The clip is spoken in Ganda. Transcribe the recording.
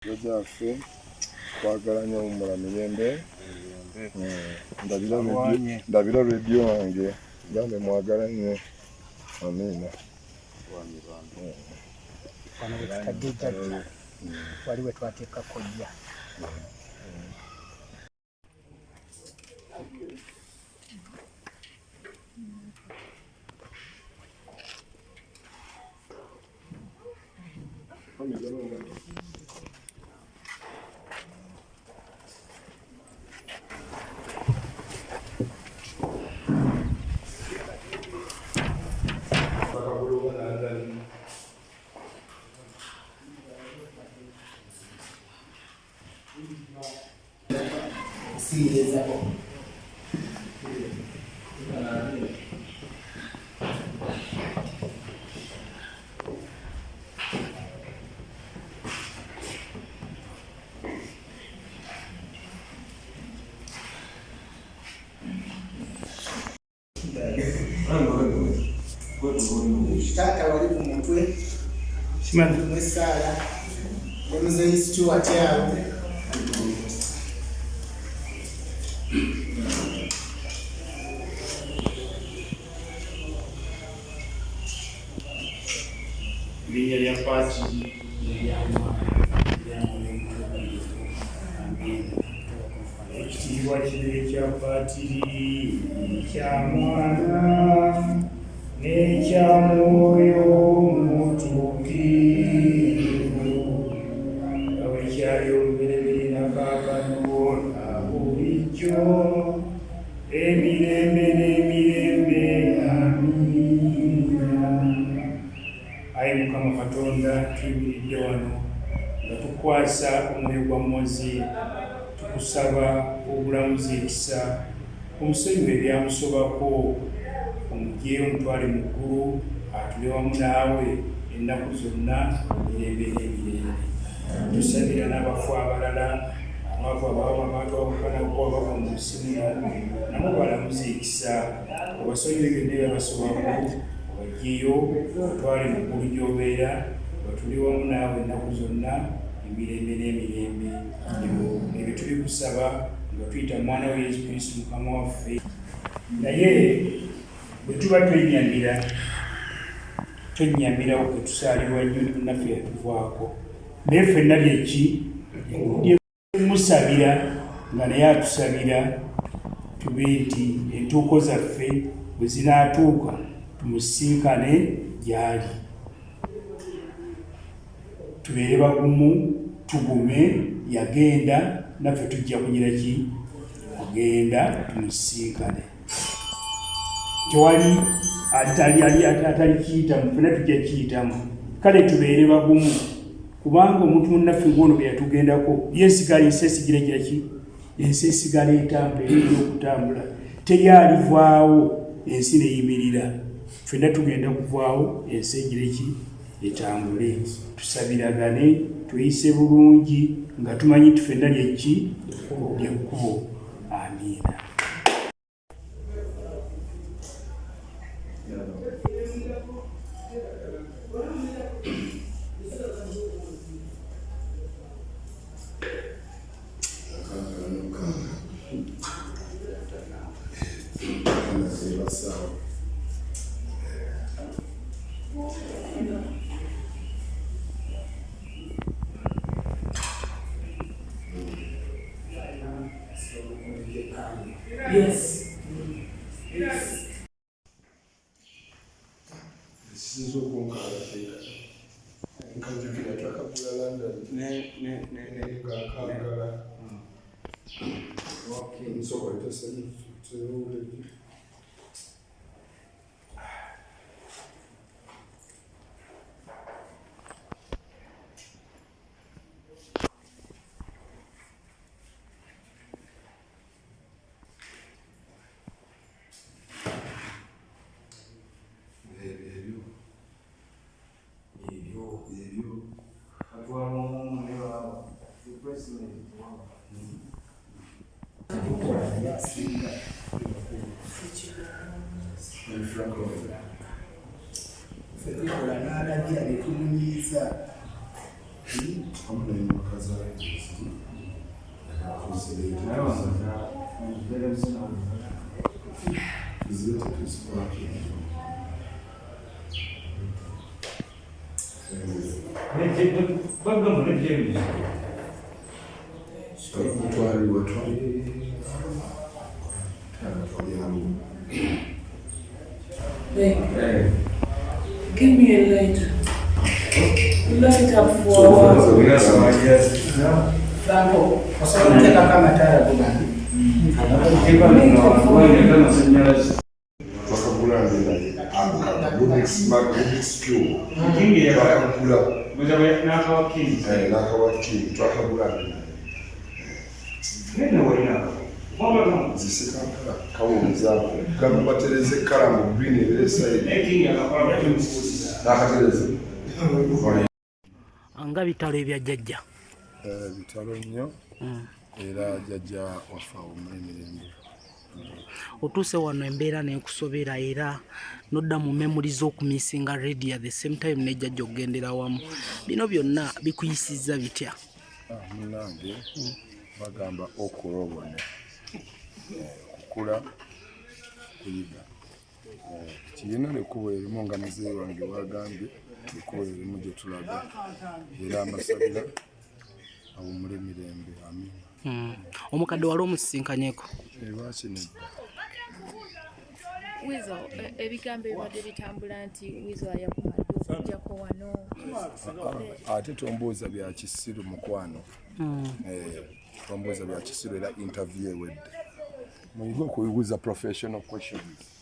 Byaffe kwagala nnyo mummula mirembe. Ndabira reediyo wange gambe mwagala nnyo. Amiina. Wano wetutadde jjajja wali we twateeka kojja. Tata wali ku mutwe mwessaala ne muzeyi Stuart awo linnya lya paati ekitiibwa kibiri kya paatiri ekya mwana n'ekya mwoyo mutuukirivu nga bwe kyali olubereberye na kaakano na bulijjo emirembe n'emirembe. Amiina. Ayi Mukama Katonda, tuyimiridde wano nga tukwasa omwoyo gwa Mwozi, tukusaba obulamuzi, ekisa, omusonyiwe ebyamusobako, omugyeyo omutwale mu ggulu, atule wamu naawe ennaku zonna emirembe n'emirembe. Tusabira n'abafu abalala abavu abawamakanakuba bava mu nsi muno, nabo balamuzi ekisa, obasonyiwe byonna ebyabasobako, obagyeyo batwale mu ggulu gy'obeera, batule wamu naawe ennaku zonna emirembe n'emirembe. Ebyo tubikusaba nga tuyita mwana wa Yesu Kristo Mukama waffe. Naye bwe tuba twenyamirawo ke tusaalirwa nnyo naffe yatuvaako, naye ffenna byeki musabira nga naye atusabira tube nti entuuko zaffe bwe zinaatuuka tumusinkane gy'ali, tubeere bagumu, tugume. Yagenda naffe tujja kugira ki? Kugenda tumusinkane. Tewali atali kiyitamu, ffenna tujja kiyitamu. Kale tubeere bagumu, kubanga omuntu munnaffe ng'ono bwe yatugendako yeesigala, ensi esigala gira ki? Ensi esigala etambula, erina okutambula, teri alivaawo ensi neyimirira. Ffenna tugenda kuvaawo ensi egire ki? Etambule. Tusabiragane, tuyise bulungi nga tumanyi nti ffenna lyeki? Lyekkubo. Amiina. yes Sizo kunkalateka nkajukira twakagula London ngakagala nsoko etasanyi ffe tukola n'alagira ne tumunyiiza. Give me a lighter. Light up for Franco, wasamuteka kama tara bugani. Nga bitalo ebya jjajja. Bitalo nnyo era jjajja wafaawo Mirembe. Otuuse wano embeera n'ekusobera era nodda mu memory z'okumisinga radio at the same time ne jjajja okugendera wamu. Bino byonna bikuyisizza bitya? Munnange bagamba okulobone kukula kuyiga. Kirina ekkubo erimu nga muzeeyi wange bwagambye, ekkubo erimu gye tulaga era amasabira awummule Mirembe. Amiina. Omukadde wali omusisinkanyeko? Lwaki nedda. Wizo, ebigambo ebibadde bitambula nti Wizo ayakumadde okujjako wano. Ate tombuuza bya kisiru mukwano. Tombuuza bya kisiru era interview ewedde. Muyige okubuuza professional questions.